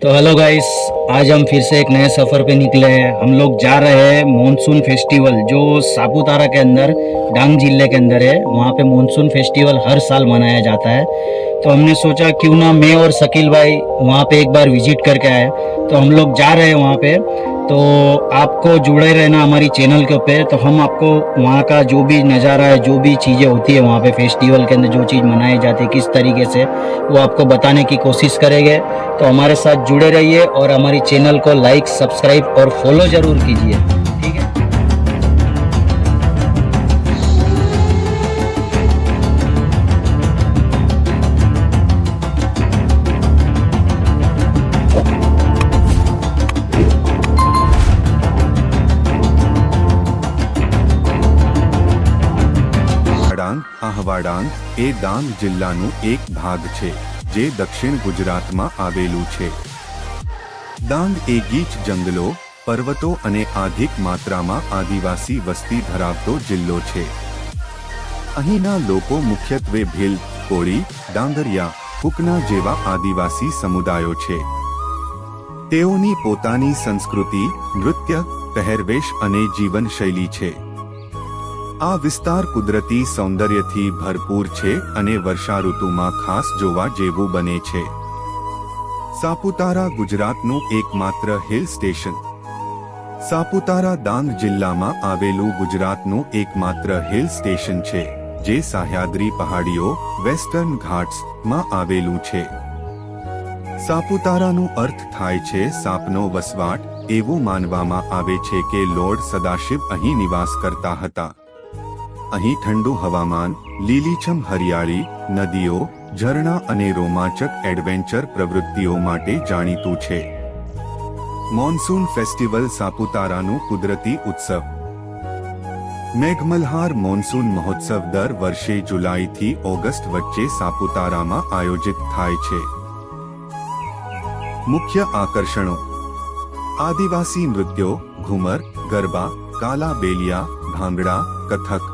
तो hello guys, आज हम फिर से एक नए सफ़र पे निकले हैं। हम लोग जा रहे हैं मॉनसून फेस्टिवल जो सापुतारा के अंदर डांग जिले के अंदर है। वहाँ पे मॉनसून फेस्टिवल हर साल मनाया जाता है। तो हमने सोचा क्यों ना मैं और शकील भाई वहाँ पे एक बार विजिट करके आए। तो हम लोग जा रहे हैं वहाँ पे। तो आपको जुड़े रहना हमारी चैनल के पे। तो हम आपको वहाँ का जो भी नज़ारा है, जो भी चीज़ें होती है वहाँ पे फेस्टिवल के अंदर, जो चीज़ मनाई जाती है किस तरीके से, वो आपको बताने की कोशिश करेंगे। तो हमारे साथ जुड़े रहिए और हमारी चैनल को लाइक, सब्सक्राइब और फॉलो ज़रूर कीजिए। ठीक है। આહવા ડાંગ એ ડાંગ જિલ્લાનું એક ભાગ છે જે દક્ષિણ ગુજરાતમાં આવેલું છે। ડાંગ એ ગીચ જંગલો, પર્વતો અને અધિક માત્રામાં આદિવાસી વસ્તી ધરાવતો જિલ્લો છે। અહીંના લોકો મુખ્યત્વે ભીલ, કોળી, ડાંગરિયા, કુકના જેવા આદિવાસી સમુદાયો છે। તેઓની પોતાની સંસ્કૃતિ, નૃત્ય, પહેરવેશ અને જીવનશૈલી છે। આ વિસ્તાર કુદરતી સૌંદર્યથી ભરપૂર છે અને વર્ષા ઋતુમાં ખાસ જોવા જેવું બને છે। સાપુતારા ગુજરાતનું એકમાત્ર હિલ સ્ટેશન। સાપુતારા ડાંગ જિલ્લામાં આવેલું ગુજરાતનું એકમાત્ર હિલ સ્ટેશન છે જે સહ્યાદ્રી પહાડીઓ, વેસ્ટર્ન ઘાટ્સમાં આવેલું છે। સાપુતારાનો અર્થ થાય છે સાપનો વસવાટ। એવું માનવામાં આવે છે કે લોર્ડ સદાશિવ અહીં નિવાસ કરતા હતા। અહીં ઠંડુ હવામાન, લીલીછમ હરિયાળી, નદીઓ, ઝરણા અને રોમાંચક એડવેન્ચર પ્રવૃત્તિઓ માટે જાણીતું છે। મોન્સૂન ફેસ્ટિવલ સાપુતારાનું કુદરતી ઉત્સવ। મેઘમલ્હાર મોન્સૂન મહોત્સવ દર વર્ષે જુલાઈથી ઓગસ્ટ વચ્ચે સાપુતારામાં આયોજિત થાય છે। મુખ્ય આકર્ષણો: આદિવાસી નૃત્યો, ઘુમર, ગરબા, કાલા બેલિયા, ભાંગડા, કથક,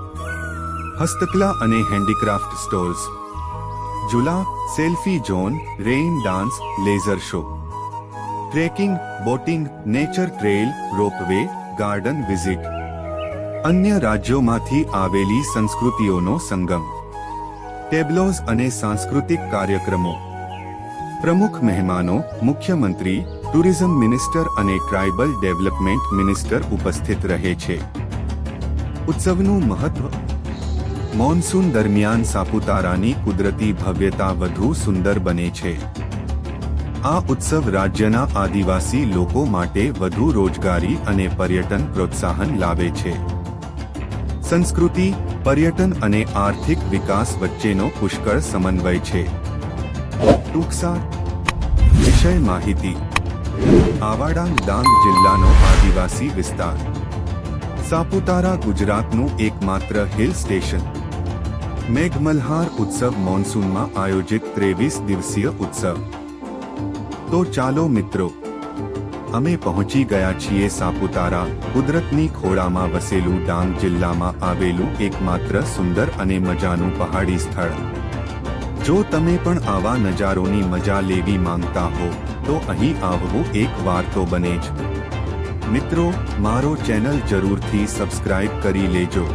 હસ્તકલા અને હેન્ડીક્રાફ્ટ સ્ટોર્સ, ઝૂલા, selfie zone, rain dance, laser show, trekking, boating, nature trail, ropeway, garden visit, અન્ય રાજ્યોમાંથી આવેલી સંસ્કૃતિઓનો સંગમ, ટેબ્લોઝ અને સાંસ્કૃતિક કાર્યક્રમો। પ્રમુખ મહેમાનો, મુખ્યમંત્રી, ટુરિઝમ મિનિસ્ટર અને ટ્રાઇબલ ડેવલપમેન્ટ મિનિસ્ટર ઉપસ્થિત રહે છે। ઉત્સવનું મહત્વ: મોન્સૂન દરમિયાન સાપુતારાની કુદરતી ભવ્યતા વધુ સુંદર બને છે। આ ઉત્સવ રાજ્યના આદિવાસી લોકો માટે વધુ રોજગારી અને પર્યટન પ્રોત્સાહન લાવે છે। સંસ્કૃતિ, પર્યટન અને આર્થિક વિકાસ વચ્ચેનો પુષ્કળ સમન્વય છે। ટૂંકસાર વિષય માહિતી: આહવા ડાંગ જિલ્લાનો આદિવાસી વિસ્તાર। સાપુતારા ગુજરાતનું એકમાત્ર હિલ સ્ટેશન। મેઘમલ્હાર ઉત્સવ મોન્સૂનમાં આયોજિત 23 દિવસીય ઉત્સવ। તો ચાલો મિત્રો, અમે પહોંચી ગયા છીએ સાપુતારા, કુદરતની ખોળામાં વસેલું ડાંગ જિલ્લામાં આવેલું એકમાત્ર સુંદર અને મજાનું પહાડી સ્થળ। જો તમે પણ આવા નજારોની મજા લેવી માંગતા હો તો અહીં આવવું એક વાર તો બને જ। મિત્રો, મારો ચેનલ જરૂરથી સબસ્ક્રાઇબ કરી લેજો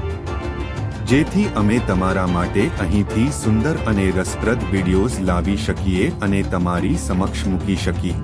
જેથી અમે તમારા માટે અહીંથી સુંદર અને રસપ્રદ વિડિયોઝ લાવી શકીએ અને તમારી સમક્ષ મૂકી શકીએ।